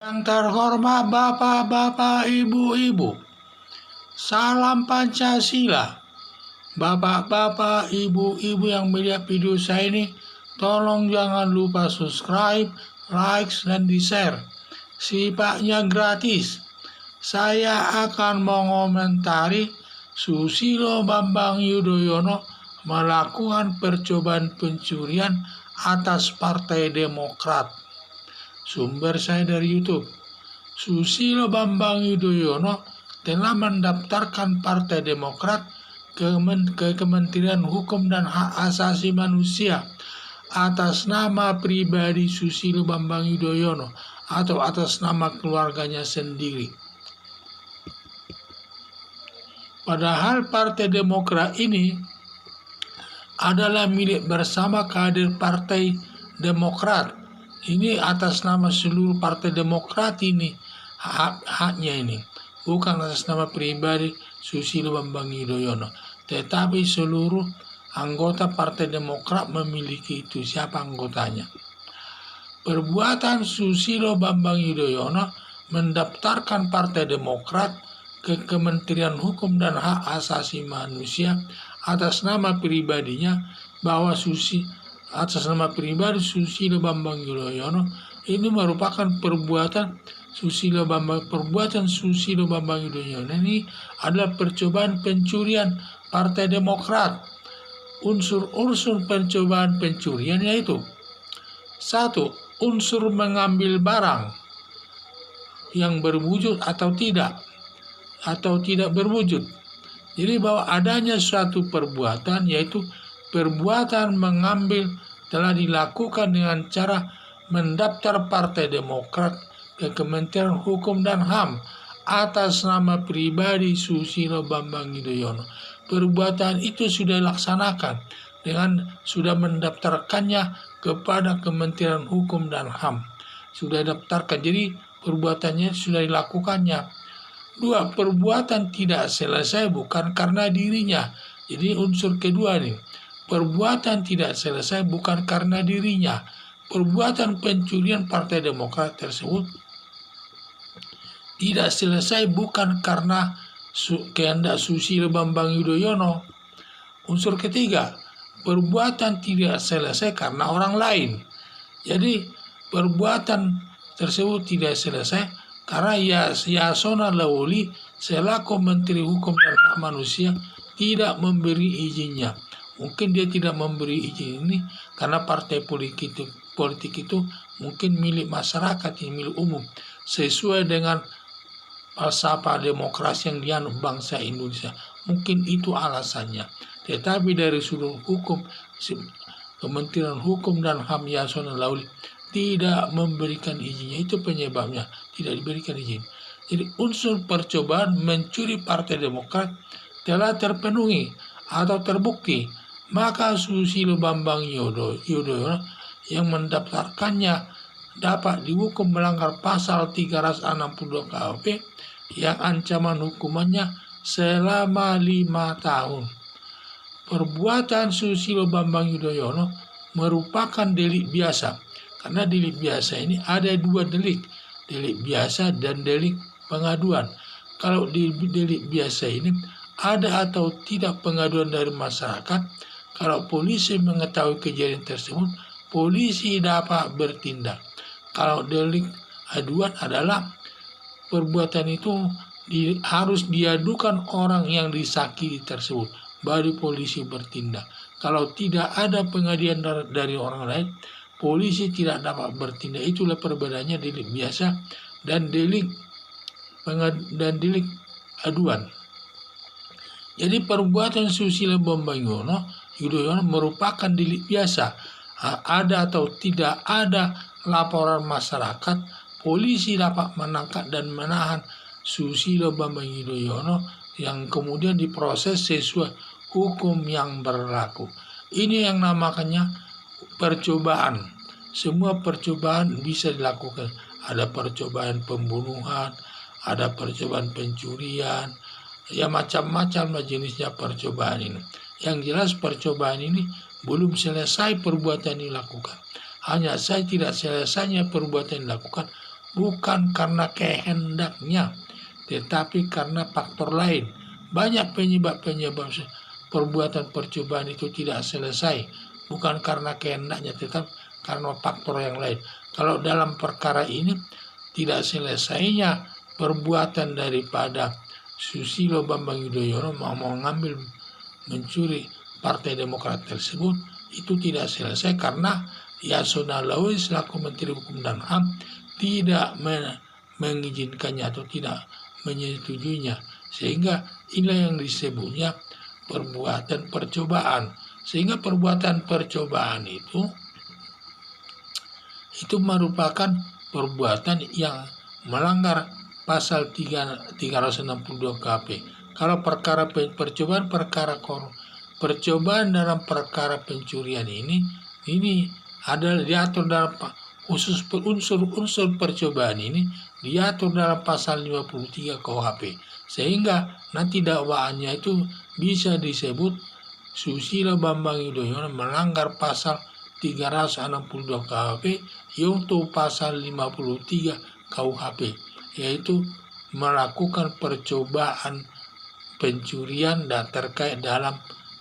Yang terhormat Bapak-bapak, Ibu-ibu, salam Pancasila. Bapak-bapak, Ibu-ibu yang melihat video saya ini, tolong jangan lupa subscribe, like, dan di-share. Sifatnya gratis. Saya akan mengomentari Susilo Bambang Yudhoyono melakukan percobaan pencurian atas Partai Demokrat. Sumber saya dari YouTube. Susilo Bambang Yudhoyono telah mendaftarkan Partai Demokrat ke Kementerian Hukum dan Hak Asasi Manusia atas nama pribadi Susilo Bambang Yudhoyono atau atas nama keluarganya sendiri. Padahal Partai Demokrat ini adalah milik bersama kader Partai Demokrat. Ini atas nama seluruh Partai Demokrat ini, haknya ini. Bukan atas nama pribadi Susilo Bambang Yudhoyono. Tetapi seluruh anggota Partai Demokrat memiliki itu. Siapa anggotanya? Perbuatan Susilo Bambang Yudhoyono mendaftarkan Partai Demokrat ke Kementerian Hukum dan Hak Asasi Manusia atas nama pribadinya, bahwa atas nama pribadi Susilo Bambang Yudhoyono ini merupakan perbuatan Susilo Bambang Yudhoyono ini adalah percobaan pencurian Partai Demokrat. Unsur-unsur percobaan pencurian yaitu: 1. Unsur mengambil barang yang berwujud atau tidak berwujud. Jadi bahwa adanya suatu perbuatan, yaitu perbuatan mengambil, telah dilakukan dengan cara mendaftar Partai Demokrat ke Kementerian Hukum dan HAM atas nama pribadi Susilo Bambang Yudhoyono. Perbuatan itu sudah dilaksanakan dengan sudah mendaftarkannya kepada Kementerian Hukum dan HAM. Sudah daftarkan, jadi perbuatannya sudah dilakukannya. 2. Perbuatan tidak selesai bukan karena dirinya. Jadi unsur kedua nih, perbuatan tidak selesai bukan karena dirinya. Perbuatan pencurian Partai Demokrat tersebut tidak selesai bukan karena kehendak Susilo Bambang Yudhoyono. Unsur ketiga, perbuatan tidak selesai karena orang lain. Jadi perbuatan tersebut tidak selesai karena Yasona Lawli selaku Menteri Hukum dan Hak Manusia tidak memberi izinnya. Mungkin dia tidak memberi izin ini karena partai politik itu mungkin milik masyarakat, milik umum, sesuai dengan falsafah demokrasi yang dianut bangsa Indonesia. Mungkin itu alasannya. Tetapi dari sudut hukum, Kementerian Hukum dan HAM Yasona Lawli tidak memberikan izinnya. Itu penyebabnya tidak diberikan izin. Jadi unsur percobaan mencuri Partai Demokrat telah terpenuhi atau terbukti, maka Susilo Bambang Yudhoyono yang mendaftarkannya dapat dihukum melanggar pasal 362 KUHP yang ancaman hukumannya selama 5 tahun. Perbuatan Susilo Bambang Yudhoyono merupakan delik biasa. Karena delik biasa ini ada 2 delik biasa dan delik pengaduan. Kalau di delik biasa ini ada atau tidak pengaduan dari masyarakat, kalau polisi mengetahui kejadian tersebut, polisi dapat bertindak. Kalau delik aduan adalah perbuatan itu harus diadukan orang yang disakiti tersebut, baru polisi bertindak. Kalau tidak ada pengaduan dari orang lain, polisi tidak dapat bertindak. Itulah perbedaannya delik biasa dan delik aduan. Jadi perbuatan Susilo Bambang Yudhoyono merupakan delik biasa. Ada atau tidak ada laporan masyarakat, polisi dapat menangkap dan menahan Susilo Bambang Yudhoyono yang kemudian diproses sesuai hukum yang berlaku. Ini yang namanya percobaan. Semua percobaan bisa dilakukan. Ada percobaan pembunuhan, ada percobaan pencurian, ya macam-macam jenisnya percobaan ini. Yang jelas percobaan ini belum selesai perbuatan dilakukan. Hanya saya tidak selesainya perbuatan dilakukan bukan karena kehendaknya, tetapi karena faktor lain. Banyak penyebab-penyebab perbuatan percobaan itu tidak selesai, bukan karena kehendaknya, tetapi karena faktor yang lain. Kalau dalam perkara ini, tidak selesainya perbuatan daripada Susilo Bambang Yudhoyono mau mengambil mencuri Partai Demokrat tersebut, itu tidak selesai karena Yasona Lawli selaku Menteri Hukum dan HAM tidak mengizinkannya atau tidak menyetujuinya, sehingga inilah yang disebutnya perbuatan percobaan. Sehingga perbuatan percobaan itu merupakan perbuatan yang melanggar pasal 362 KP. Kalau perkara percobaan percobaan dalam perkara pencurian ini adalah diatur dalam khusus unsur percobaan ini diatur dalam pasal 53 KUHP, sehingga nanti dakwaannya itu bisa disebut Susilo Bambang Yudhoyono melanggar pasal 362 KUHP yaitu pasal 53 KUHP, yaitu melakukan percobaan pencurian dan terkait dalam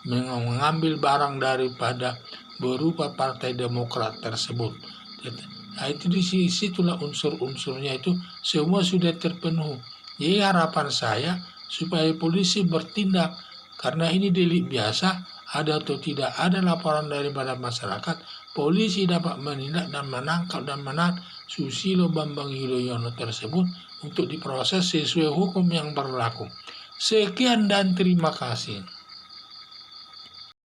mengambil barang daripada berupa Partai Demokrat tersebut. Nah, itu disitulah unsur-unsurnya itu semua sudah terpenuhi. Jadi harapan saya supaya polisi bertindak, karena ini delik biasa, ada atau tidak ada laporan daripada masyarakat, polisi dapat menindak dan menangkap dan menahan Susilo Bambang Yudhoyono tersebut untuk diproses sesuai hukum yang berlaku. Sekian dan terima kasih.